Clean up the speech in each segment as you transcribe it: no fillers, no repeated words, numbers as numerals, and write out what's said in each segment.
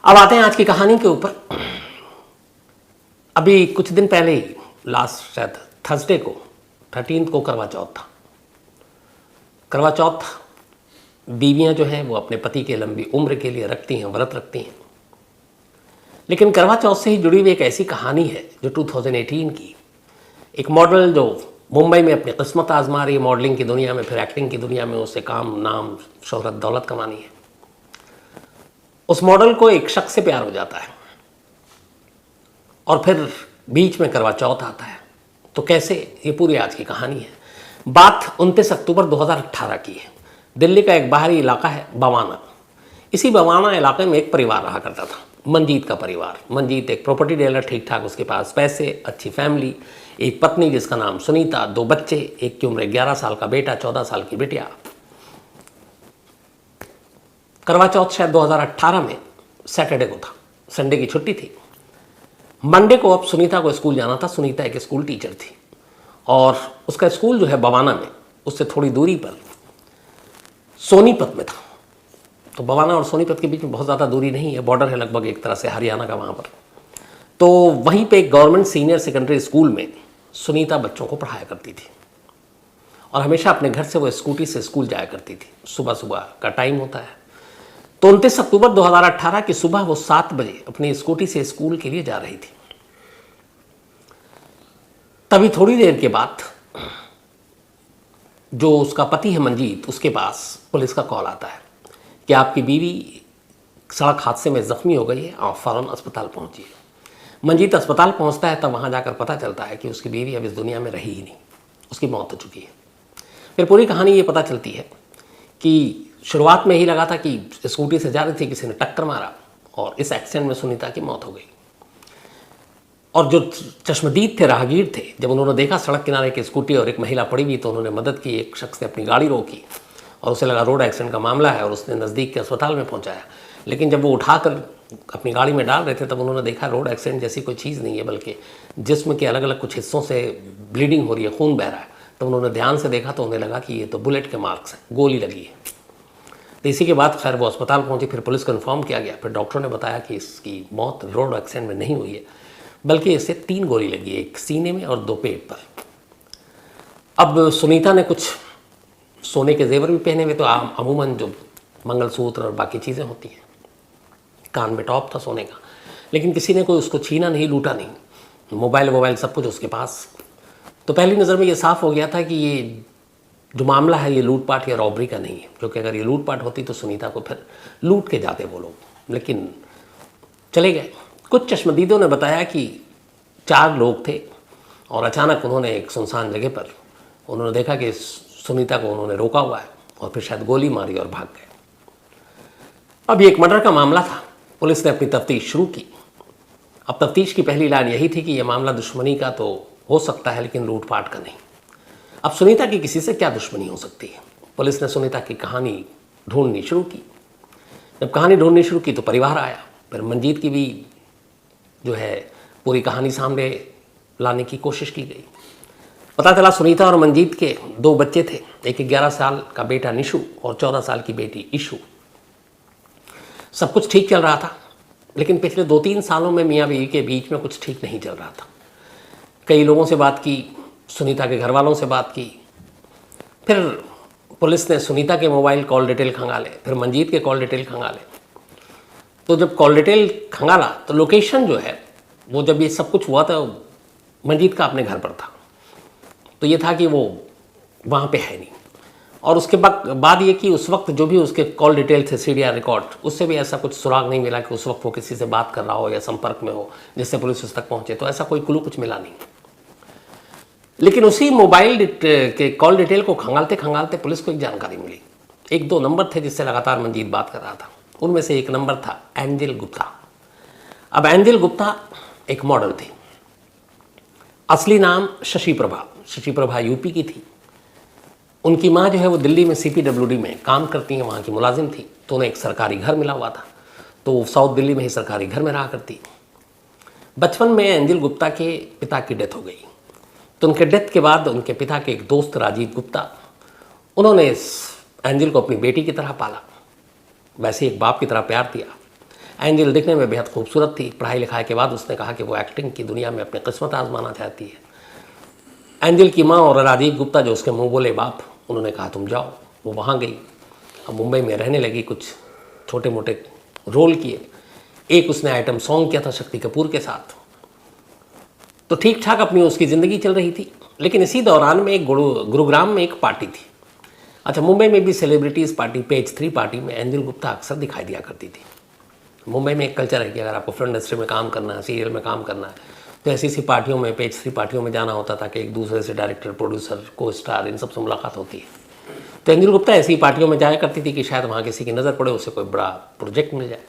अब आते हैं आज की कहानी के ऊपर। अभी कुछ दिन पहले ही लास्ट शायद थर्सडे को 13 को करवा चौथ था। करवा चौथ बीवियां जो हैं वो अपने पति के लंबी उम्र के लिए रखती हैं, व्रत रखती हैं। लेकिन करवा चौथ से ही जुड़ी हुई एक ऐसी कहानी है जो 2018 की एक मॉडल जो मुंबई में अपनी किस्मत आजमा रही है मॉडलिंग की दुनिया में, फिर एक्टिंग की दुनिया में उसे काम, नाम, शोहरत, दौलत कमानी है। उस मॉडल को एक शख्स से प्यार हो जाता है और फिर बीच में करवा चौथ आता है। तो कैसे, ये पूरी आज की कहानी है। बात 29 अक्टूबर 2018 की है। दिल्ली का एक बाहरी इलाका है बवाना। इसी बवाना इलाके में एक परिवार रहा करता था, मंजीत का परिवार। मंजीत एक प्रॉपर्टी डीलर, ठीक ठाक उसके पास पैसे, अच्छी फैमिली, एक पत्नी जिसका नाम सुनीता, 2 बच्चे, एक की उम्र 11 साल का बेटा, 14 साल की बिटिया। करवा चौथ शायद 2018 में सैटरडे को था, संडे की छुट्टी थी। मंडे को अब सुनीता को स्कूल जाना था। सुनीता एक स्कूल टीचर थी और उसका स्कूल जो है बवाना में, उससे थोड़ी दूरी पर सोनीपत में था। तो बवाना और सोनीपत के बीच में बहुत ज़्यादा दूरी नहीं है, बॉर्डर है लगभग एक तरह से हरियाणा का वहाँ पर। तो वहीं पे एक गवर्नमेंट सीनियर सेकेंडरी स्कूल में सुनीता बच्चों को पढ़ाया करती थी और हमेशा अपने घर से वो स्कूटी से स्कूल जाया करती थी। सुबह सुबह का टाइम होता है। तो 29 अक्टूबर 2018 की सुबह वो 7 बजे अपनी स्कूटी से स्कूल के लिए जा रही थी। तभी थोड़ी देर के बाद जो उसका पति है मंजीत, उसके पास पुलिस का कॉल आता है कि आपकी बीवी सड़क हादसे में जख्मी हो गई है, आप फ़ौरन अस्पताल पहुंचिए। मंजीत अस्पताल पहुंचता है, तब वहां जाकर पता चलता है कि उसकी बीवी अब इस दुनिया में रही ही नहीं, उसकी मौत हो चुकी है। फिर पूरी कहानी ये पता चलती है कि शुरुआत में ही लगा था कि स्कूटी से जा रही थी, किसी ने टक्कर मारा और इस एक्सीडेंट में सुनीता की मौत हो गई। और जो चश्मदीद थे, राहगीर थे, जब उन्होंने देखा सड़क किनारे की स्कूटी और एक महिला पड़ी हुई तो उन्होंने मदद की। एक शख्स ने अपनी गाड़ी रोकी और उसे लगा रोड एक्सीडेंट का मामला है और उसने नज़दीक के अस्पताल में पहुंचाया। लेकिन जब वो उठाकर अपनी गाड़ी में डाल रहे थे तब उन्होंने देखा रोड एक्सीडेंट जैसी कोई चीज़ नहीं है, बल्कि जिस्म के अलग अलग कुछ हिस्सों से ब्लीडिंग हो रही है, खून बह रहा है। तो उन्होंने ध्यान से देखा तो उन्हें लगा कि ये तो बुलेट के मार्क्स हैं, गोली लगी है। तो इसी के बाद खैर वो अस्पताल पहुंची, फिर पुलिस को इन्फॉर्म किया गया। फिर डॉक्टरों ने बताया कि इसकी मौत रोड एक्सीडेंट में नहीं हुई है, बल्कि इसे 3 गोली लगी है, एक सीने में और 2 पेट पर। अब सुनीता ने कुछ सोने के जेवर भी पहने हुए, तो अमूमन जो मंगलसूत्र और बाकी चीज़ें होती हैं, कान में टॉप था सोने का, लेकिन किसी ने कोई उसको छीना नहीं, लूटा नहीं। मोबाइल सब कुछ उसके पास। तो पहली नज़र में ये साफ हो गया था कि ये जो मामला है ये लूटपाट या रॉबरी का नहीं है, क्योंकि अगर ये लूटपाट होती तो सुनीता को फिर लूट के जाते वो लोग, लेकिन चले गए। कुछ चश्मदीदों ने बताया कि 4 लोग थे और अचानक उन्होंने एक सुनसान जगह पर उन्होंने देखा कि सुनीता को उन्होंने रोका हुआ है और फिर शायद गोली मारी और भाग गए। अब ये एक मर्डर का मामला था। पुलिस ने अपनी तफ्तीश शुरू की। अब तफ्तीश की पहली लाइन यही थी कि यह मामला दुश्मनी का तो हो सकता है, लेकिन लूटपाट का नहीं। अब सुनीता की किसी से क्या दुश्मनी हो सकती है? पुलिस ने सुनीता की कहानी ढूंढनी शुरू की। जब कहानी ढूंढनी शुरू की तो परिवार आया। फिर मंजीत की भी जो है पूरी कहानी सामने लाने की कोशिश की गई। पता चला सुनीता और मंजीत के 2 बच्चे थे, एक 11 साल का बेटा निशु और 14 साल की बेटी इशू। सब कुछ ठीक चल रहा था, लेकिन पिछले 2-3 सालों में मियाँ बीवी के बीच में कुछ ठीक नहीं चल रहा था। कई लोगों से बात की, सुनीता के घर वालों से बात की, फिर पुलिस ने सुनीता के मोबाइल कॉल डिटेल खंगाले, फिर मंजीत के कॉल डिटेल खंगाले। तो जब कॉल डिटेल खंगाला तो लोकेशन जो है वो, जब ये सब कुछ हुआ था, मंजीत का अपने घर पर था। तो ये था कि वो वहाँ पे है नहीं। और उसके बाद ये कि उस वक्त जो भी उसके कॉल डिटेल थे, सीडीआर रिकॉर्ड, उससे भी ऐसा कुछ सुराग नहीं मिला कि उस वक्त वो किसी से बात कर रहा हो या संपर्क में हो जिससे पुलिस उस तक पहुँचे। तो ऐसा कोई क्लू कुछ मिला नहीं। लेकिन उसी मोबाइल के कॉल डिटेल को खंगालते खंगालते पुलिस को एक जानकारी मिली। 1-2 नंबर थे जिससे लगातार मंजीत बात कर रहा था। उनमें से एक नंबर था एंजल गुप्ता। अब एंजल गुप्ता एक मॉडल थी। असली नाम शशि प्रभा यूपी की थी। उनकी माँ जो है वो दिल्ली में CPWD में काम करती हैं, वहाँ की मुलाजिम थी। तो उन्हें एक सरकारी घर मिला हुआ था, तो साउथ दिल्ली में ही सरकारी घर में रहा करती। बचपन में एंजल गुप्ता के पिता की डेथ हो गई। तो उनके डेथ के बाद उनके पिता के एक दोस्त राजीव गुप्ता, उन्होंने इस एंजल को अपनी बेटी की तरह पाला, वैसे एक बाप की तरह प्यार दिया। एंजल दिखने में बेहद खूबसूरत थी। पढ़ाई लिखाई के बाद उसने कहा कि वो एक्टिंग की दुनिया में अपनी किस्मत आजमाना चाहती है। एंजल की माँ और राजीव गुप्ता जो उसके मुंह बोले बाप, उन्होंने कहा तुम जाओ। वो वहाँ गई, अब मुंबई में रहने लगी, कुछ छोटे मोटे रोल किए। एक उसने आइटम सॉन्ग किया था शक्ति कपूर के साथ, तो ठीक ठाक अपनी उसकी ज़िंदगी चल रही थी। लेकिन इसी दौरान में एक गुरुग्राम में एक पार्टी थी। अच्छा, मुंबई में भी सेलिब्रिटीज़ पार्टी, पेज 3 पार्टी में एंजल गुप्ता अक्सर दिखाई दिया करती थी। मुंबई में एक कल्चर है कि अगर आपको फिल्म इंडस्ट्री में काम करना है, सीरियल में काम करना है, तो ऐसी सी पार्टियों में, पेज 3 पार्टियों में जाना होता था कि एक दूसरे से डायरेक्टर, प्रोड्यूसर, को स्टार, इन सब से मुलाकात होती है। तो एंजल गुप्ता ऐसी पार्टियों में जाया करती थी कि शायद वहाँ किसी की नज़र पड़े, उसे कोई बड़ा प्रोजेक्ट मिल जाए।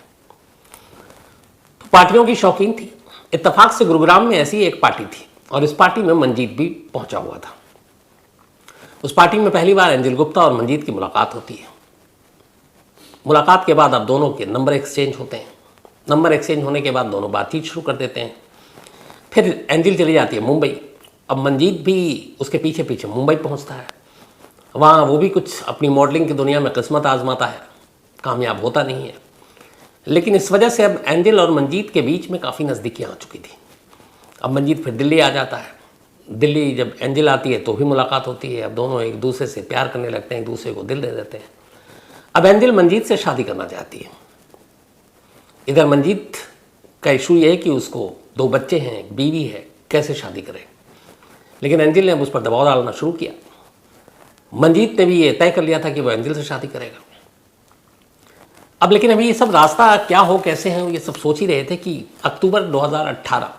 तो पार्टियों की शौकीन थी। इत्तेफाक से गुरुग्राम में ऐसी एक पार्टी थी और इस पार्टी में मंजीत भी पहुंचा हुआ था। उस पार्टी में पहली बार एंजल गुप्ता और मंजीत की मुलाकात होती है। मुलाकात के बाद अब दोनों के नंबर एक्सचेंज होते हैं। नंबर एक्सचेंज होने के बाद दोनों बातचीत शुरू कर देते हैं। फिर एंजल चली जाती है मुंबई। अब मंजीत भी उसके पीछे पीछे मुंबई पहुंचता है। वहाँ वो भी कुछ अपनी मॉडलिंग की दुनिया में किस्मत आजमाता है, कामयाब होता नहीं है। लेकिन इस वजह से अब एंजल और मंजीत के बीच में काफ़ी नज़दीकियाँ आ चुकी थी। अब मंजीत फिर दिल्ली आ जाता है। दिल्ली जब एंजल आती है तो भी मुलाकात होती है। अब दोनों एक दूसरे से प्यार करने लगते हैं, एक दूसरे को दिल दे देते हैं। अब एंजल मंजीत से शादी करना चाहती है। इधर मंजीत का इशू ये है कि उसको 2 बच्चे हैं, एक बीवी है, कैसे शादी करे। लेकिन एंजल ने अब उस पर दबाव डालना शुरू किया। मंजीत ने भी ये तय कर लिया था कि वो एंजल से शादी करेगा। अब लेकिन अभी ये सब रास्ता क्या हो, कैसे हैं, ये सब सोच ही रहे थे कि अक्टूबर 2018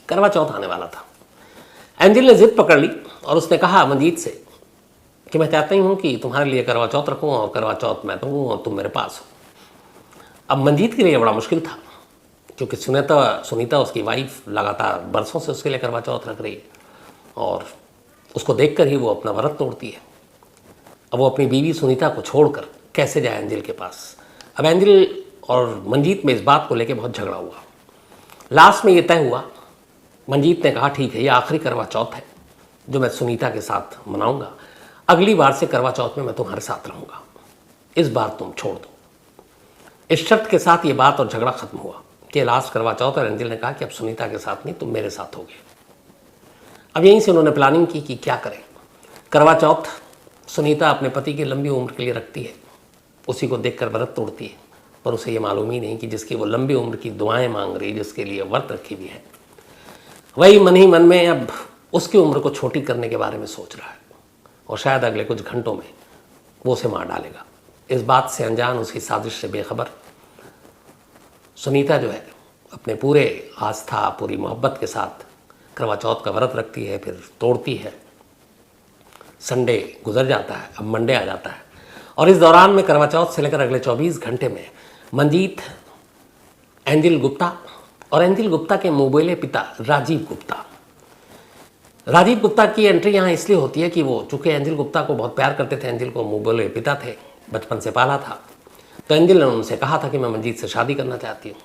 करवा चौथ आने वाला था। एंजल ने जिद पकड़ ली और उसने कहा मंजीत से कि मैं चाहती हूँ कि तुम्हारे लिए करवा चौथ रखूँ और करवा चौथ मैं दूँ और तुम मेरे पास हो। अब मंजीत के लिए बड़ा मुश्किल था, क्योंकि सुनीता उसकी वाइफ लगातार बरसों से उसके लिए करवा चौथ रख रही है और उसको देखकर ही वो अपना व्रत तोड़ती है। अब वो अपनी बीवी सुनीता को छोड़कर कैसे जाए एंजल के पास। अब एंजल और मंजीत में इस बात को लेकर बहुत झगड़ा हुआ। लास्ट में ये तय हुआ, मंजीत ने कहा ठीक है, ये आखिरी करवा चौथ है जो मैं सुनीता के साथ मनाऊंगा। अगली बार से करवा चौथ में मैं तुम्हारे साथ रहूँगा, इस बार तुम छोड़ दो। इस शर्त के साथ ये बात और झगड़ा खत्म हुआ कि लास्ट करवा चौथ, और एंजल ने कहा कि अब सुनीता के साथ नहीं, तुम मेरे साथ होगे। अब यहीं से उन्होंने प्लानिंग की कि क्या करें। करवा चौथ सुनीता अपने पति की लंबी उम्र के लिए रखती है, उसी को देखकर व्रत तोड़ती है, पर उसे ये मालूम ही नहीं कि जिसकी वो लंबी उम्र की दुआएं मांग रही, जिसके लिए व्रत रखी भी है, वही मन ही मन में अब उसकी उम्र को छोटी करने के बारे में सोच रहा है और शायद अगले कुछ घंटों में वो उसे मार डालेगा। इस बात से अनजान, उसकी साजिश से बेखबर सुनीता जो है अपने पूरे आस्था, पूरी मोहब्बत के साथ करवा चौथ का व्रत रखती है, फिर तोड़ती है। संडे गुजर जाता है, अब मंडे आ जाता है और इस दौरान में करवा चौथ से लेकर अगले 24 घंटे में मंजीत, एंजल गुप्ता और एंजल गुप्ता के मुंबोले पिता राजीव गुप्ता की एंट्री यहाँ इसलिए होती है कि वो चूँकि एंजल गुप्ता को बहुत प्यार करते थे, एंजल को मुंबोले पिता थे, बचपन से पाला था, तो एंजल ने उनसे कहा था कि मैं मंजीत से शादी करना चाहती हूँ।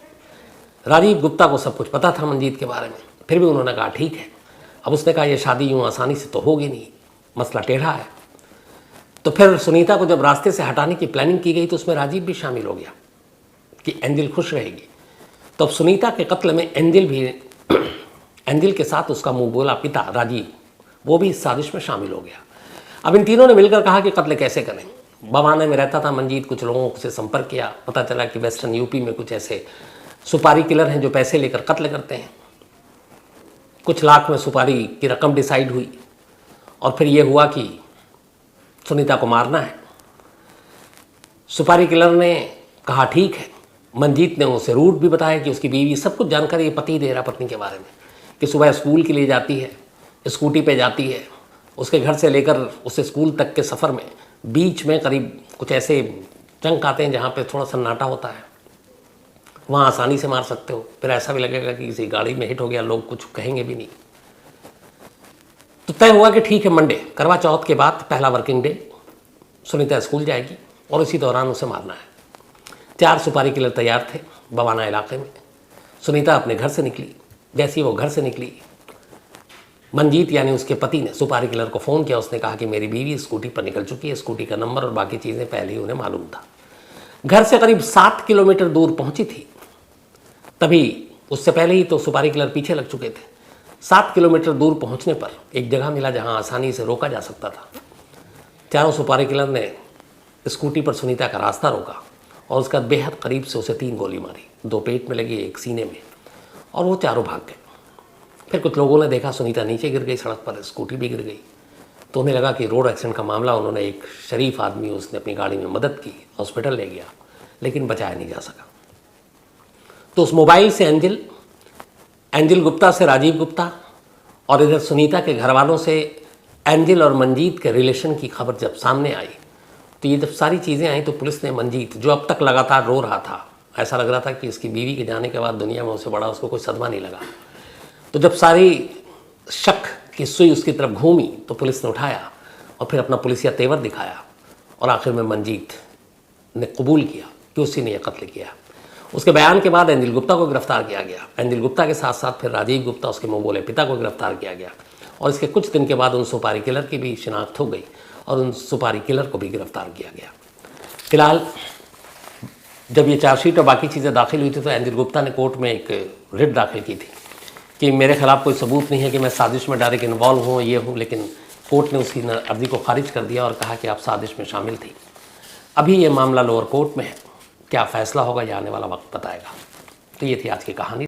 राजीव गुप्ता को सब कुछ पता था मंजीत के बारे में, फिर भी उन्होंने कहा ठीक है। अब उसने कहा ये शादी यूँ आसानी से तो होगी नहीं, मसला टेढ़ा है। तो फिर सुनीता को जब रास्ते से हटाने की प्लानिंग की गई तो उसमें राजीव भी शामिल हो गया कि एंजल खुश रहेगी। तो अब सुनीता के कत्ल में एंजल के साथ उसका मुंह बोला पिता राजीव, वो भी इस साजिश में शामिल हो गया। अब इन तीनों ने मिलकर कहा कि कत्ल कैसे करें। बवाने में रहता था मंजीत, कुछ लोगों से संपर्क किया, पता चला कि वेस्टर्न यूपी में कुछ ऐसे सुपारी किलर हैं जो पैसे लेकर कत्ल करते हैं। कुछ लाख में सुपारी की रकम डिसाइड हुई और फिर ये हुआ कि सुनीता को मारना है। सुपारी किलर ने कहा ठीक है। मंजीत ने उसे रूट भी बताया कि उसकी बीवी, सब कुछ जानकारी पति दे रहा पत्नी के बारे में, कि सुबह स्कूल के लिए जाती है, स्कूटी पे जाती है, उसके घर से लेकर उसे स्कूल तक के सफ़र में बीच में करीब कुछ ऐसे चंक आते हैं जहाँ पे थोड़ा सन्नाटा होता है, वहाँ आसानी से मार सकते हो। फिर ऐसा भी लगेगा कि किसी गाड़ी में हिट हो गया, लोग कुछ कहेंगे भी नहीं। तो तय हुआ कि ठीक है, मंडे करवा चौथ के बाद पहला वर्किंग डे सुनीता स्कूल जाएगी और इसी दौरान उसे मारना है। 4 सुपारी किलर तैयार थे बवाना इलाके में। सुनीता अपने घर से निकली। जैसे ही वो घर से निकली, मंजीत यानी उसके पति ने सुपारी किलर को फ़ोन किया। उसने कहा कि मेरी बीवी स्कूटी पर निकल चुकी है, स्कूटी का नंबर और बाकी चीज़ें पहले ही उन्हें मालूम था। घर से करीब 7 किलोमीटर दूर पहुंची थी, तभी उससे पहले ही तो सुपारी किलर पीछे लग चुके थे। 7 किलोमीटर दूर पहुंचने पर एक जगह मिला जहां आसानी से रोका जा सकता था। चारों सुपारी किलर ने स्कूटी पर सुनीता का रास्ता रोका और उसका बेहद करीब से उसे 3 गोली मारी, 2 पेट में लगी, 1 सीने में, और वो चारों भाग गए। फिर कुछ लोगों ने देखा सुनीता नीचे गिर गई सड़क पर, स्कूटी भी गिर गई, तो उन्हें लगा कि रोड एक्सीडेंट का मामला। उन्होंने एक शरीफ आदमी, उसने अपनी गाड़ी में मदद की, हॉस्पिटल ले गया, लेकिन बचाया नहीं जा सका। तो उस मोबाइल से एंजल गुप्ता से राजीव गुप्ता और इधर सुनीता के घर वालों से एंजल और मंजीत के रिलेशन की खबर जब सामने आई, तो ये जब सारी चीज़ें आई तो पुलिस ने मंजीत, जो अब तक लगातार रो रहा था, ऐसा लग रहा था कि इसकी बीवी के जाने के बाद दुनिया में उससे बड़ा उसको कोई सदमा नहीं लगा, तो जब सारी शक की सुई उसकी तरफ घूमी तो पुलिस ने उठाया और फिर अपना पुलिसिया तेवर दिखाया और आखिर में मंजीत ने कबूल किया कि उसी ने यह कत्ल किया। उसके बयान के बाद एंजल गुप्ता को गिरफ्तार किया गया। एंजल गुप्ता के साथ साथ फिर राजीव गुप्ता, उसके मुँह बोले पिता को गिरफ्तार किया गया और इसके कुछ दिन के बाद उन सुपारी किलर की भी शिनाख्त हो गई और उन सुपारी किलर को भी गिरफ्तार किया गया। फिलहाल जब ये चार्जशीट और बाकी चीज़ें दाखिल हुई थी तो एंजल गुप्ता ने कोर्ट में एक रिट दाखिल की थी कि मेरे खिलाफ कोई सबूत नहीं है कि मैं साजिश में डायरेक्ट इन्वॉल्व हूँ, ये हूँ, लेकिन कोर्ट ने उसकी अर्जी को खारिज कर दिया और कहा कि आप साजिश में शामिल थी। अभी ये मामला लोअर कोर्ट में है, क्या फ़ैसला होगा ये आने वाला वक्त बताएगा। तो ये थी आज की कहानी।